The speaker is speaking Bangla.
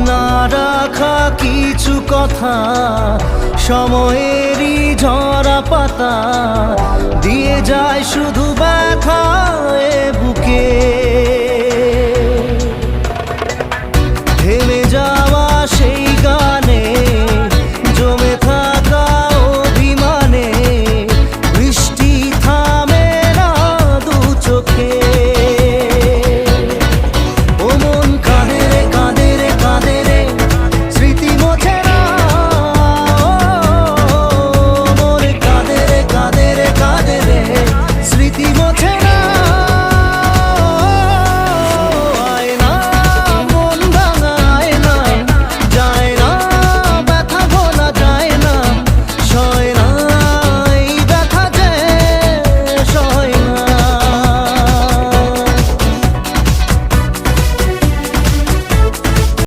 না রাখা কিছু কথা, সময়েরই ঝরা পাতা দিয়ে যায় শুধু ব্যথা এ বুকে। থেমে যাওয়া সে